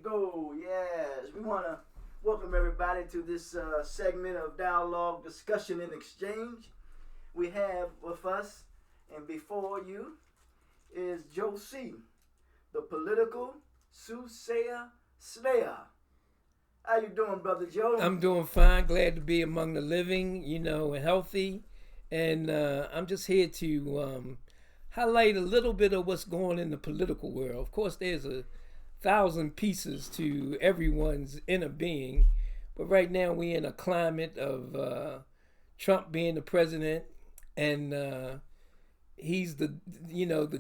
go. Yes, we want to welcome everybody to this segment of dialogue, discussion, and exchange. We have with us and before you is Joe Cee, the political soothsayer slayer. How you doing, brother Joe? I'm doing fine. Glad to be among the living, and healthy. And I'm just here to highlight a little bit of what's going on in the political world. Of course, there's a thousand pieces to everyone's inner being, but right now we're in a climate of Trump being the president, and he's the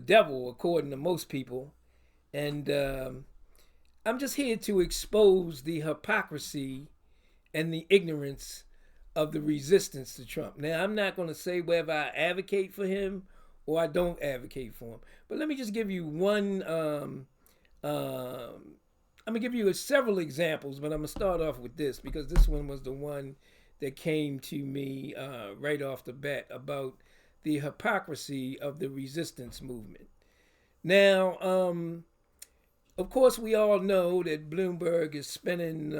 devil according to most people. And I'm just here to expose the hypocrisy and the ignorance of the resistance to Trump. Now, I'm not going to say whether I advocate for him or I don't advocate for him, but let me just give you one. I'm gonna give you several examples, but I'm gonna start off with this because this one was the one that came to me right off the bat about the hypocrisy of the resistance movement. Now, of course, we all know that Bloomberg is spending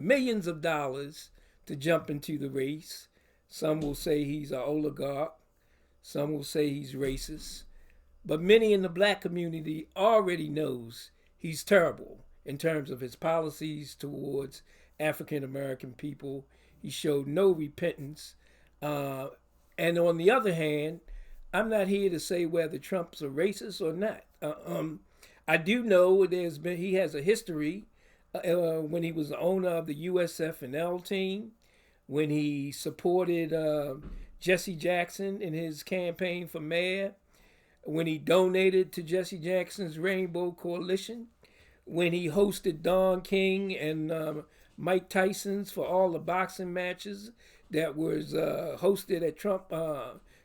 millions of dollars to jump into the race. Some will say he's an oligarch. Some will say he's racist. But many in the black community already knows he's terrible in terms of his policies towards African American people. He showed no repentance. And on the other hand, I'm not here to say whether Trump's a racist or not. I do know he has a history when he was the owner of the USF&L team, when he supported Jesse Jackson in his campaign for mayor, when he donated to Jesse Jackson's Rainbow Coalition, when he hosted Don King and Mike Tyson's for all the boxing matches that was hosted at Trump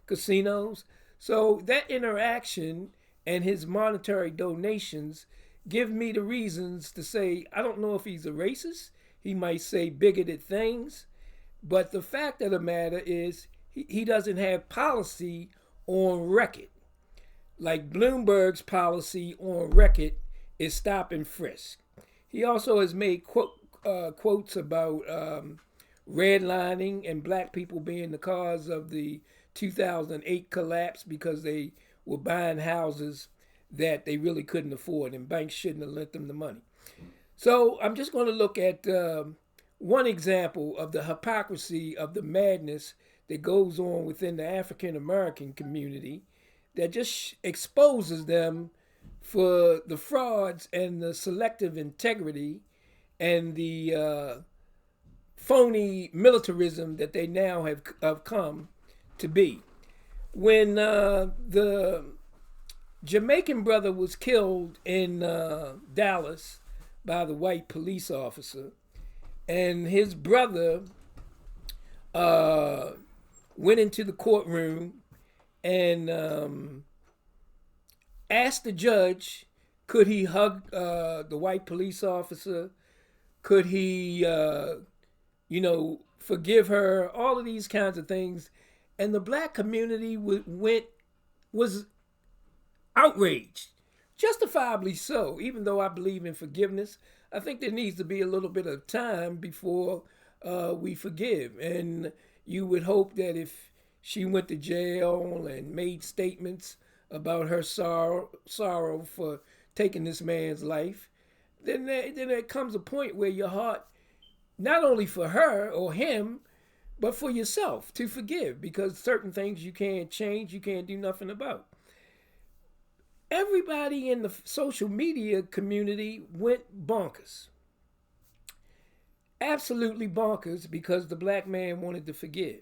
casinos. So that interaction and his monetary donations give me the reasons to say I don't know if he's a racist. He might say bigoted things, but the fact of the matter is he doesn't have policy on record. Like Bloomberg's policy on record is stop and frisk. He also has made quotes about redlining and black people being the cause of the 2008 collapse because they were buying houses that they really couldn't afford and banks shouldn't have lent them the money. So I'm just going to look at one example of the hypocrisy of the madness that goes on within the African American community that just exposes them for the frauds and the selective integrity and the phony militarism that they now have come to be. When the Jamaican brother was killed in Dallas by the white police officer, and his brother went into the courtroom and asked the judge, could he hug the white police officer? Could he, forgive her? All of these kinds of things. And the black community was outraged, justifiably so. Even though I believe in forgiveness, I think there needs to be a little bit of time before we forgive. And you would hope that if she went to jail and made statements about her sorrow for taking this man's life, then there comes a point where your heart, not only for her or him, but for yourself to forgive, because certain things you can't change, you can't do nothing about. Everybody in the social media community went bonkers. Absolutely bonkers because the black man wanted to forgive.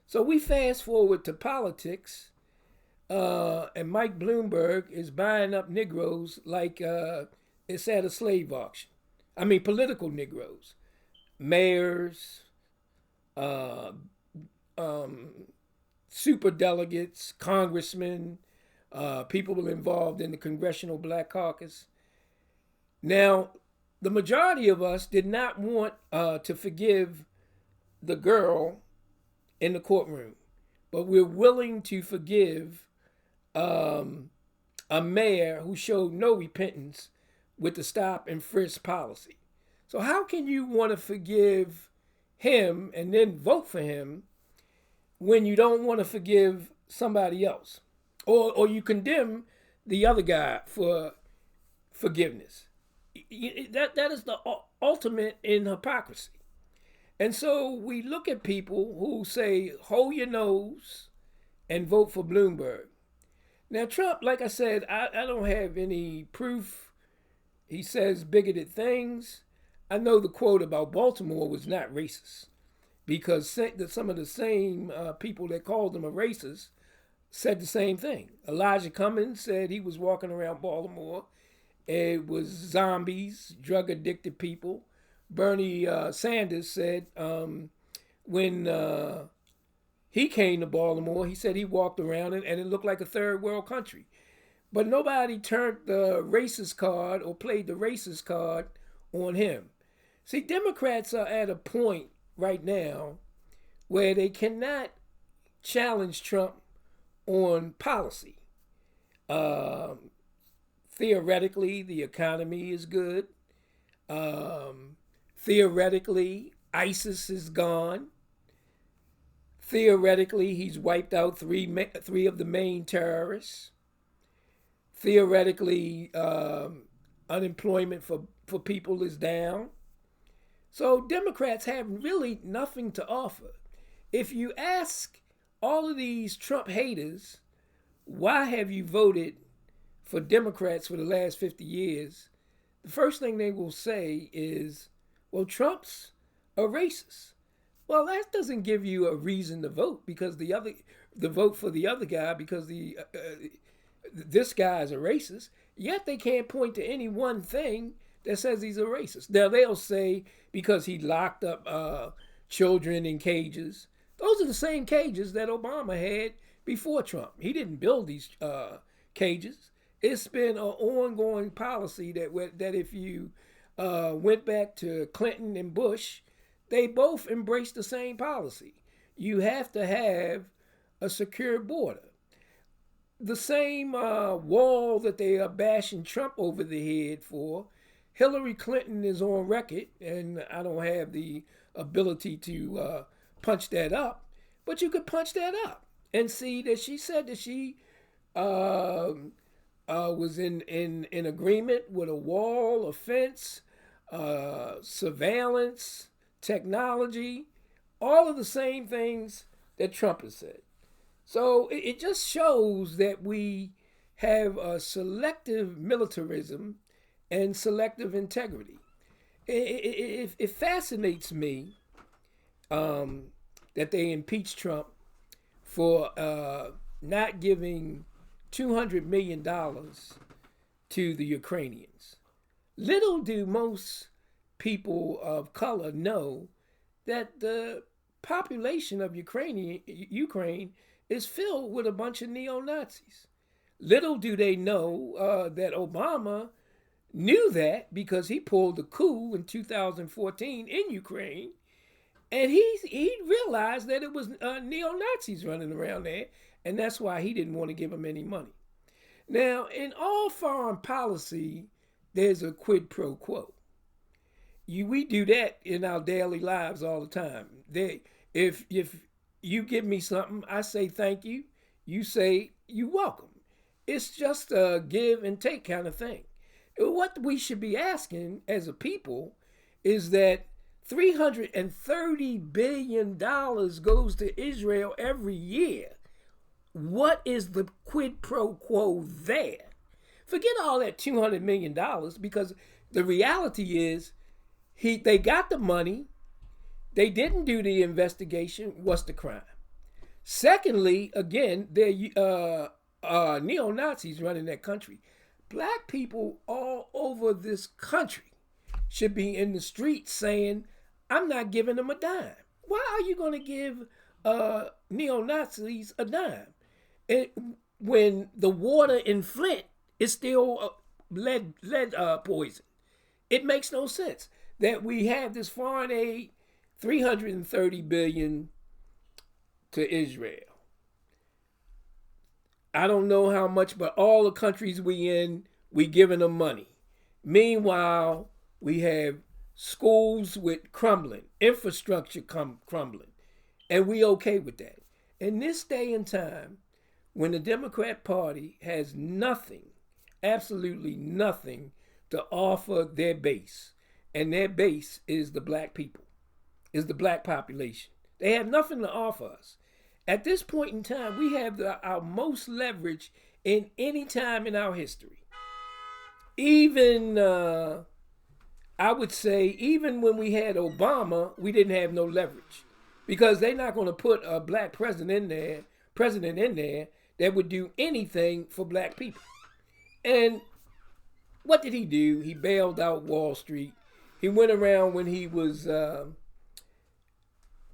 So we fast forward to politics, and Mike Bloomberg is buying up Negroes like it's at a slave auction. I mean, political Negroes, mayors, super delegates, congressmen, people involved in the Congressional Black Caucus. Now, the majority of us did not want to forgive the girl in the courtroom, but we're willing to forgive a mayor who showed no repentance with the stop and frisk policy. So how can you want to forgive him and then vote for him when you don't want to forgive somebody else? Or you condemn the other guy for forgiveness. That is the ultimate in hypocrisy. And so we look at people who say, hold your nose and vote for Bloomberg. Now, Trump, like I said, I don't have any proof. He says bigoted things. I know the quote about Baltimore was not racist because some of the same people that called him a racist said the same thing. Elijah Cummings said he was walking around Baltimore. It was zombies, drug-addicted people. Bernie Sanders said when he came to Baltimore, he said he walked around and it looked like a third world country. But nobody turned the racist card or played the racist card on him. See, Democrats are at a point right now where they cannot challenge Trump on policy. Theoretically, the economy is good. Theoretically, ISIS is gone. Theoretically, he's wiped out three of the main terrorists. Theoretically, unemployment for people is down. So Democrats have really nothing to offer. If you ask all of these Trump haters, why have you voted for Democrats for the last 50 years? The first thing they will say is, well, Trump's a racist. Well, that doesn't give you a reason to vote because the vote for the other guy because this guy is a racist. Yet they can't point to any one thing that says he's a racist. Now they'll say because he locked up children in cages. Those are the same cages that Obama had before Trump. He didn't build these cages. It's been an ongoing policy that if you went back to Clinton and Bush, they both embraced the same policy. You have to have a secure border. The same wall that they are bashing Trump over the head for, Hillary Clinton is on record, and I don't have the ability to punch that up, but you could punch that up and see that she said that she was in agreement with a wall, a fence, surveillance, technology, all of the same things that Trump has said. So it just shows that we have a selective militarism and selective integrity. It fascinates me that they impeached Trump for not giving $200 million to the Ukrainians. Little do most people of color know that the population of Ukraine is filled with a bunch of neo-Nazis. Little do they know that Obama knew that because he pulled a coup in 2014 in Ukraine, and he realized that it was neo-Nazis running around there, and that's why he didn't want to give them any money. Now, in all foreign policy, there's a quid pro quo. We do that in our daily lives all the time. If you give me something, I say thank you. You say you welcome. It's just a give and take kind of thing. What we should be asking as a people is that $330 billion goes to Israel every year. What is the quid pro quo there? Forget all that $200 million because the reality is they got the money. They didn't do the investigation. What's the crime? Secondly, again, they're neo-Nazis running that country. Black people all over this country should be in the streets saying, I'm not giving them a dime. Why are you going to give neo-Nazis a dime? When the water in Flint is still lead poison. It makes no sense that we have this foreign aid, $330 billion to Israel. I don't know how much, but all the countries we in, we giving them money. Meanwhile, we have schools with crumbling, infrastructure crumbling, and we okay with that. In this day and time, when the Democrat Party has nothing, absolutely nothing to offer their base, and their base is the black people, is the black population. They have nothing to offer us. At this point in time, we have our most leverage in any time in our history. Even, I would say, even when we had Obama, we didn't have no leverage because they're not going to put a black president in there that would do anything for black people. And what did he do? He bailed out Wall Street. He went around when he was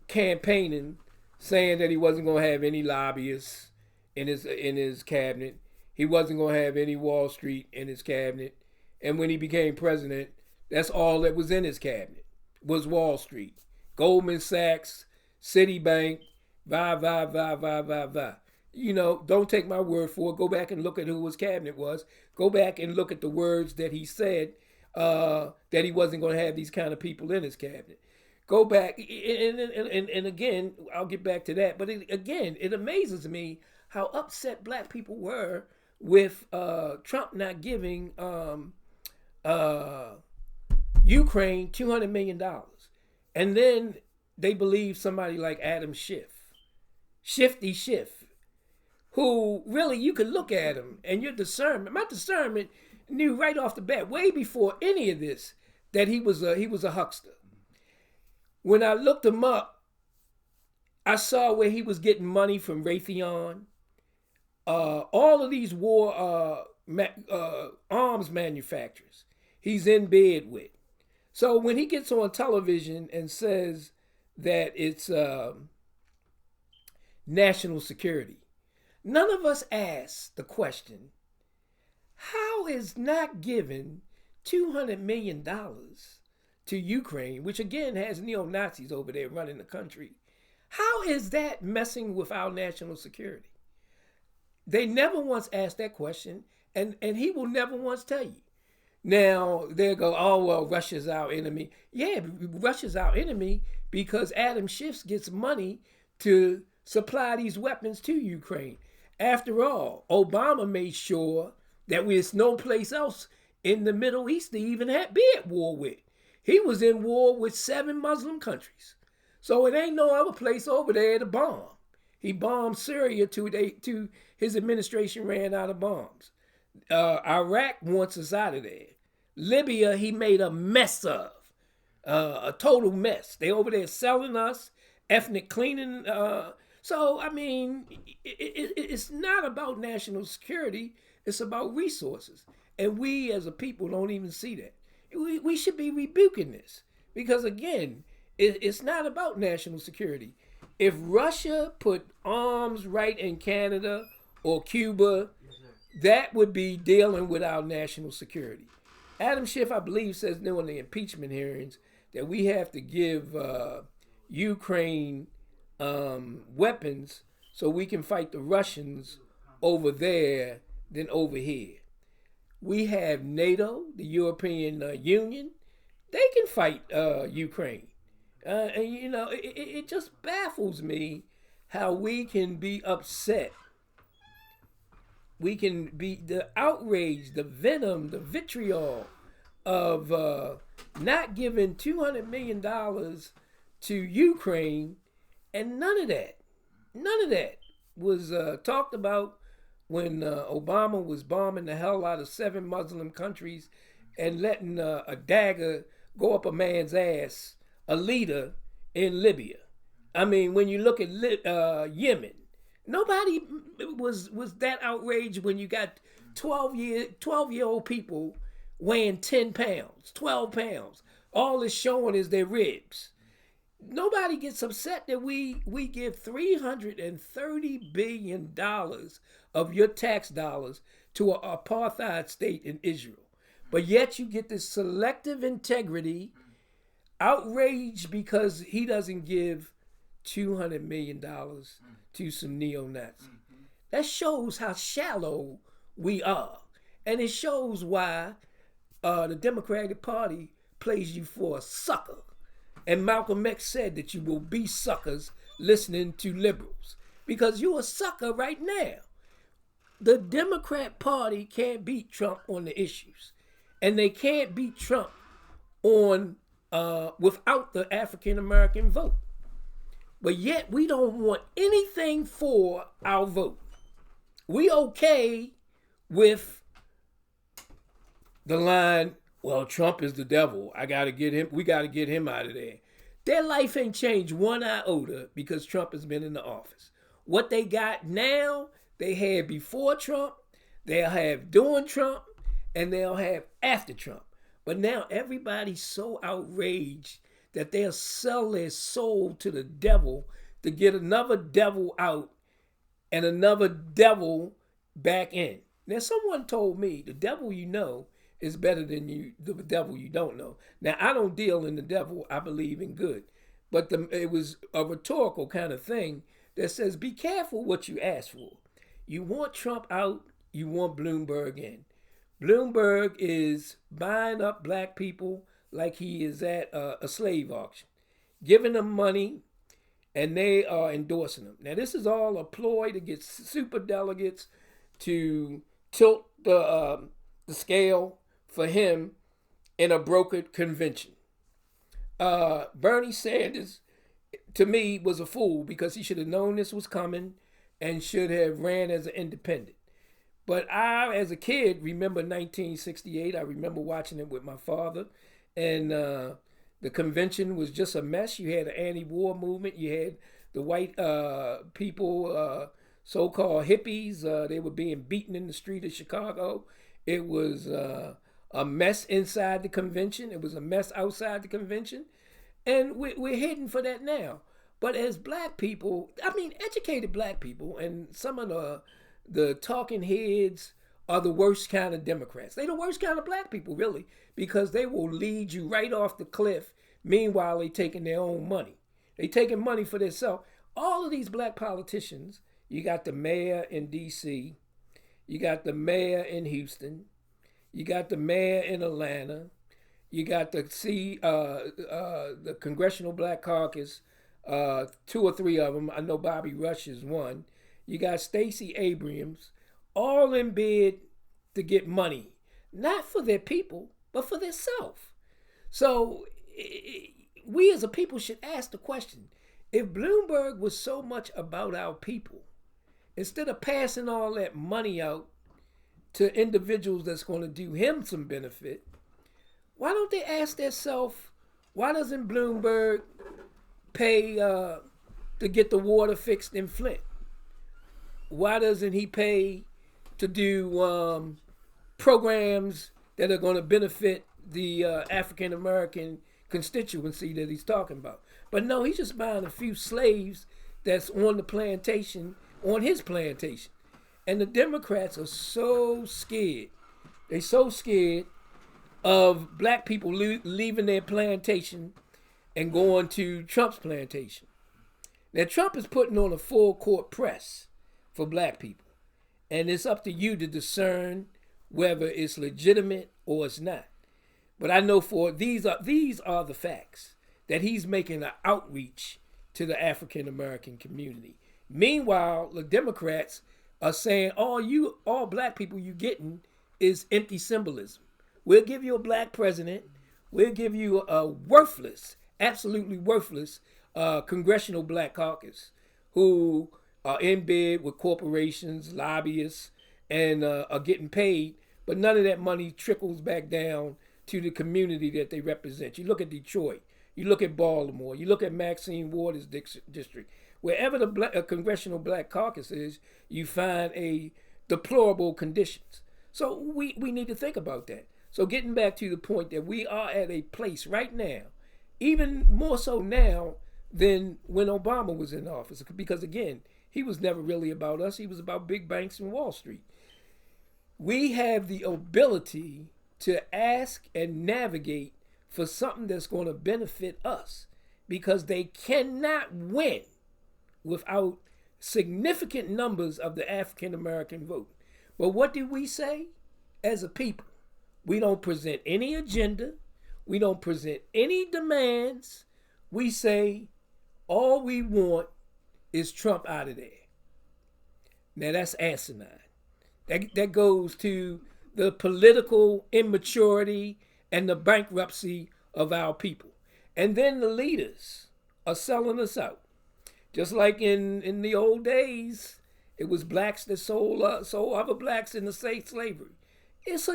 campaigning, saying that he wasn't going to have any lobbyists in his cabinet. He wasn't going to have any Wall Street in his cabinet. And when he became president, that's all that was in his cabinet was Wall Street, Goldman Sachs, Citibank, va. You know, don't take my word for it. Go back and look at who his cabinet was. Go back and look at the words that he said that he wasn't going to have these kind of people in his cabinet. Go back, and again, I'll get back to that. But it amazes me how upset black people were with Trump not giving Ukraine $200 million. And then they believe somebody like Adam Shifty Schiff, who really you could look at him and my discernment knew right off the bat, way before any of this, that he was a huckster. When I looked him up, I saw where he was getting money from Raytheon. All of these war arms manufacturers he's in bed with. So when he gets on television and says that it's national security, none of us ask the question, how is not giving $200 million to Ukraine, which again has neo-Nazis over there running the country, how is that messing with our national security? They never once asked that question, and he will never once tell you. Now, they go, oh, well, Russia's our enemy. Yeah, Russia's our enemy because Adam Schiff gets money to supply these weapons to Ukraine. After all, Obama made sure that there's no place else in the Middle East to even be at war with. He was in war with 7 Muslim countries. So it ain't no other place over there to bomb. He bombed Syria to his administration ran out of bombs. Iraq wants us out of there. Libya, he made a mess of. A total mess. They over there selling us, ethnic cleaning. So, I mean, it's not about national security. It's about resources. And we as a people don't even see that. We should be rebuking this. Because, again, it's not about national security. If Russia put arms right in Canada or Cuba, that would be dealing with our national security. Adam Schiff, I believe, says during the impeachment hearings that we have to give Ukraine weapons so we can fight the Russians over there than over here. We have NATO, the European Union. They can fight Ukraine. And, you know, it just baffles me how we can be upset. We can be the outrage, the venom, the vitriol of not giving $200 million to Ukraine, and none of that was talked about when Obama was bombing the hell out of 7 Muslim countries and letting a dagger go up a man's ass, a leader in Libya. I mean, when you look at Yemen, nobody was that outraged when you got 12-year-old people weighing 10 pounds, 12 pounds. All it's showing is their ribs. Nobody gets upset that we give $330 billion of your tax dollars to an apartheid state in Israel. But yet you get this selective integrity, outrage because he doesn't give $200 million to some neo-Nazis. That shows how shallow we are. And it shows why the Democratic Party plays you for a sucker. And Malcolm X said that you will be suckers listening to liberals because you're a sucker right now. The Democrat Party can't beat Trump on the issues, and they can't beat Trump on without the African American vote. But yet we don't want anything for our vote. We okay with the line, well, Trump is the devil. I got to get him. We got to get him out of there. Their life ain't changed one iota because Trump has been in the office. What they got now, they had before Trump, they'll have during Trump, and they'll have after Trump. But now everybody's so outraged that they'll sell their soul to the devil to get another devil out and another devil back in. Now, someone told me the devil you know is better than the devil you don't know. Now, I don't deal in the devil. I believe in good. But it was a rhetorical kind of thing that says, be careful what you ask for. You want Trump out, you want Bloomberg in. Bloomberg is buying up black people like he is at a slave auction, giving them money, and they are endorsing them. Now, this is all a ploy to get super delegates to tilt the scale for him in a brokered convention. Bernie Sanders, to me, was a fool because he should have known this was coming and should have ran as an independent. But I, as a kid, remember 1968. I remember watching it with my father. And the convention was just a mess. You had an anti-war movement. You had the white people, so-called hippies. They were being beaten in the street of Chicago. It was a mess inside the convention. It was a mess outside the convention. And we're heading for that now. But as black people, I mean, educated black people, and some of the talking heads are the worst kind of Democrats. They're the worst kind of black people, really, because they will lead you right off the cliff. Meanwhile, they taking their own money. They taking money for themselves. All of these black politicians, you got the mayor in D.C., you got the mayor in Houston, you got the mayor in Atlanta, you got the Congressional Black Caucus, 2 or 3 of them. I know Bobby Rush is one. You got Stacey Abrams, all in bed to get money, not for their people, but for themselves. So we as a people should ask the question, if Bloomberg was so much about our people, instead of passing all that money out to individuals that's going to do him some benefit, why don't they ask themselves, why doesn't Bloomberg pay to get the water fixed in Flint? Why doesn't he pay to do programs that are going to benefit the African American constituency that he's talking about? But no, he's just buying a few slaves that's on the plantation, on his plantation. And the Democrats are so scared. They're so scared of black people leaving their plantation and going to Trump's plantation. Now, Trump is putting on a full court press for black people. And it's up to you to discern whether it's legitimate or it's not. But I know for these are the facts, that he's making an outreach to the African American community. Meanwhile, the Democrats are saying, all black people you getting is empty symbolism. We'll give you a black president. We'll give you a worthless, absolutely worthless Congressional Black Caucus who are in bed with corporations, lobbyists, and are getting paid, but none of that money trickles back down to the community that they represent. You look at Detroit, you look at Baltimore, you look at Maxine Waters' district. Wherever the Congressional Black Caucus is, you find a deplorable conditions. So we need to think about that. So getting back to the point that we are at a place right now, even more so now than when Obama was in office, because again, he was never really about us. He was about big banks and Wall Street. We have the ability to ask and navigate for something that's going to benefit us, because they cannot win without significant numbers of the African American vote. But what did we say as a people? We don't present any agenda. We don't present any demands. We say all we want is Trump out of there. Now that's asinine. That goes to the political immaturity and the bankruptcy of our people. And then the leaders are selling us out. Just like in the old days, it was blacks that sold other blacks into slavery. It's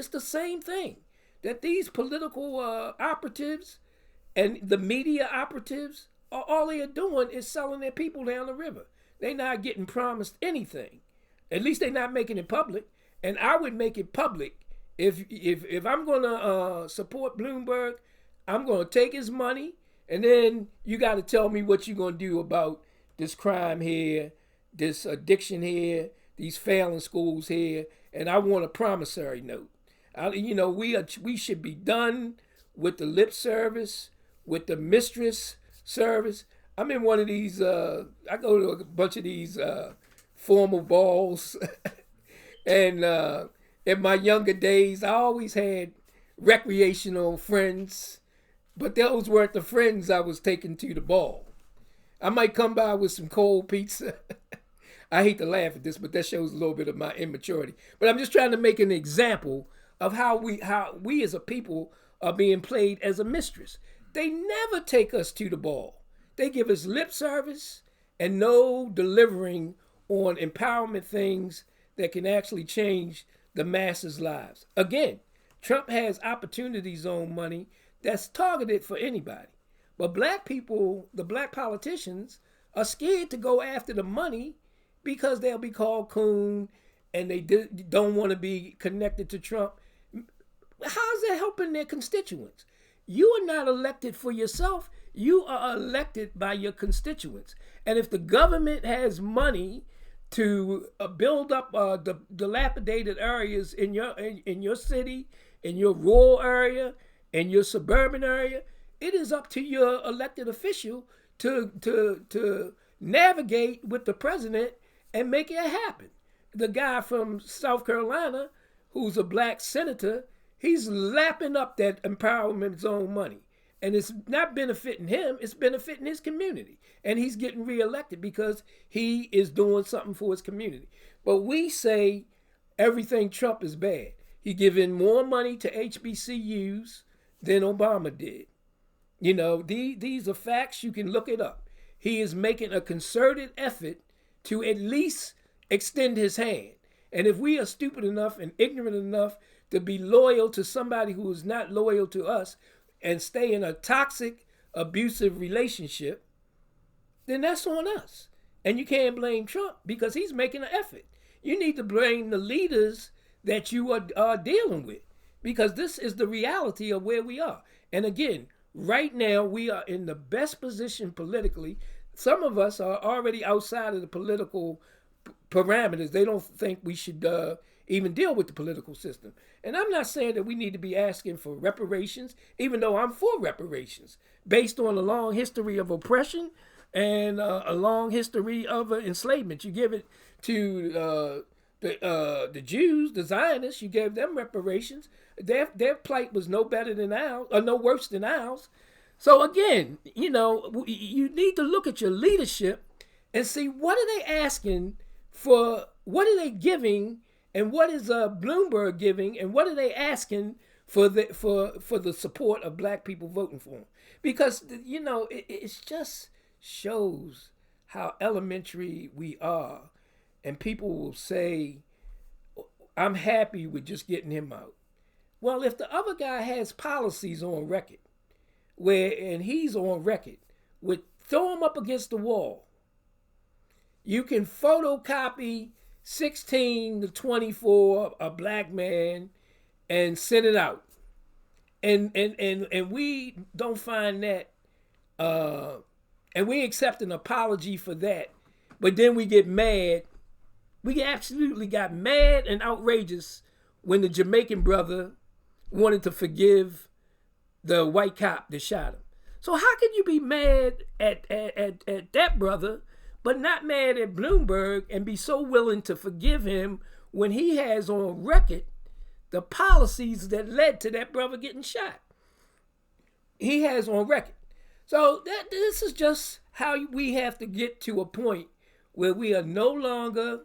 the same thing. That these political operatives and the media operatives, all they are doing is selling their people down the river. They're not getting promised anything. At least they're not making it public. And I would make it public if I'm going to support Bloomberg. I'm going to take his money, and then you got to tell me what you're going to do about this crime here, this addiction here, these failing schools here, and I want a promissory note. We should be done with the lip service, with the mistress service. I'm in one of these. I go to a bunch of these formal balls, and in my younger days, I always had recreational friends, but those weren't the friends I was taking to the ball. I might come by with some cold pizza. I hate to laugh at this, but that shows a little bit of my immaturity. But I'm just trying to make an example of how we as a people are being played as a mistress. They never take us to the ball. They give us lip service and no delivering on empowerment things that can actually change the masses' lives. Again, Trump has opportunity zone money that's targeted for anybody. But black people, the black politicians, are scared to go after the money because they'll be called coon and they don't want to be connected to Trump. How's that helping their constituents? You are not elected for yourself. You are elected by your constituents. And if the government has money to build up the dilapidated areas in your city, in your rural area, in your suburban area, it is up to your elected official to navigate with the president and make it happen. The guy from South Carolina, who's a black senator, he's lapping up that empowerment zone money. And it's not benefiting him, it's benefiting his community. And he's getting reelected because he is doing something for his community. But we say everything Trump is bad. He giving more money to HBCUs than Obama did. You know, these are facts. You can look it up. He is making a concerted effort to at least extend his hand. And if we are stupid enough and ignorant enough to be loyal to somebody who is not loyal to us and stay in a toxic, abusive relationship, then that's on us. And you can't blame Trump because he's making an effort. You need to blame the leaders that you are dealing with, because this is the reality of where we are. And again, right now we are in the best position politically. Some of us are already outside of the political parameters. They don't think we should even deal with the political system. And I'm not saying that we need to be asking for reparations, even though I'm for reparations, based on a long history of oppression and a long history of enslavement. You give it to the Jews, the Zionists, you gave them reparations. Their plight was no better than ours, or no worse than ours. So again, you know, you need to look at your leadership and see, what are they asking for, what are they giving, and what is Bloomberg giving, and what are they asking for the support of black people voting for him? Because, you know, it just shows how elementary we are. And people will say, I'm happy with just getting him out. Well, if the other guy has policies on record, and he's on record, throw him up against the wall. You can photocopy 16 to 24, a black man, and send it out. And we don't find that, and we accept an apology for that, but then we get mad. We absolutely got mad and outrageous when the Jamaican brother wanted to forgive the white cop that shot him. So how can you be mad at that brother, but not mad at Bloomberg, and be so willing to forgive him when he has on record the policies that led to that brother getting shot. He has on record. So this is just how we have to get to a point where we are no longer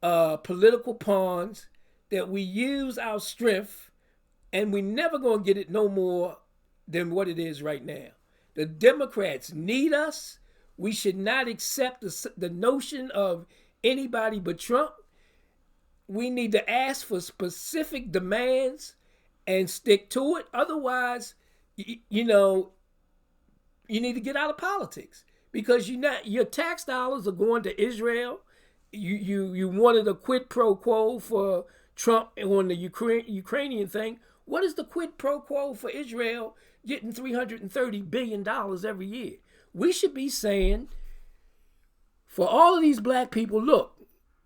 political pawns, that we use our strength, and we never going to get it no more than what it is right now. The Democrats need us. We should not accept the notion of anybody but Trump. We need to ask for specific demands and stick to it. Otherwise, you need to get out of politics, because your tax dollars are going to Israel. You wanted a quid pro quo for Trump on the Ukrainian thing. What is the quid pro quo for Israel getting $330 billion every year? We should be saying, for all of these black people, look,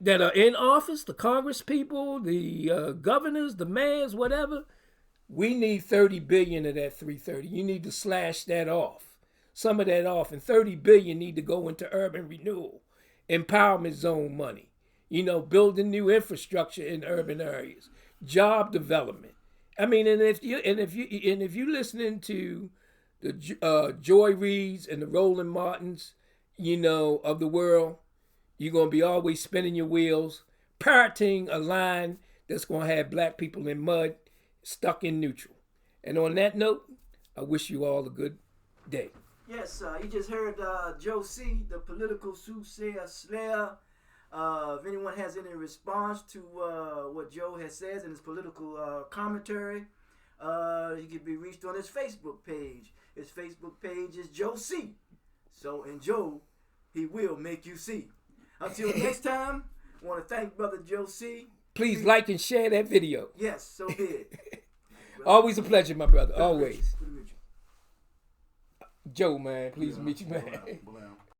that are in office, the Congress people, the governors, the mayors, whatever, we need $30 billion of that $330. You need to slash that off, some of that off, and $30 billion need to go into urban renewal, empowerment zone money, building new infrastructure in urban areas, job development. I mean, and if you listening to the Joy Reids and the Roland Martins, of the world, you're gonna be always spinning your wheels, parroting a line that's gonna have black people in mud, stuck in neutral. And on that note, I wish you all a good day. Yes, you just heard Joe Cee, the political soothsayer slayer. If anyone has any response to what Joe has said in his political commentary, he can be reached on his Facebook page. His Facebook page is Joe Cee. So in Joe, he will make you see. Until next time, I want to thank Brother Joe Cee. Please like and share that video. Yes, so be it. Always a pleasure, my brother. Always. Joe, man. Please meet you, man.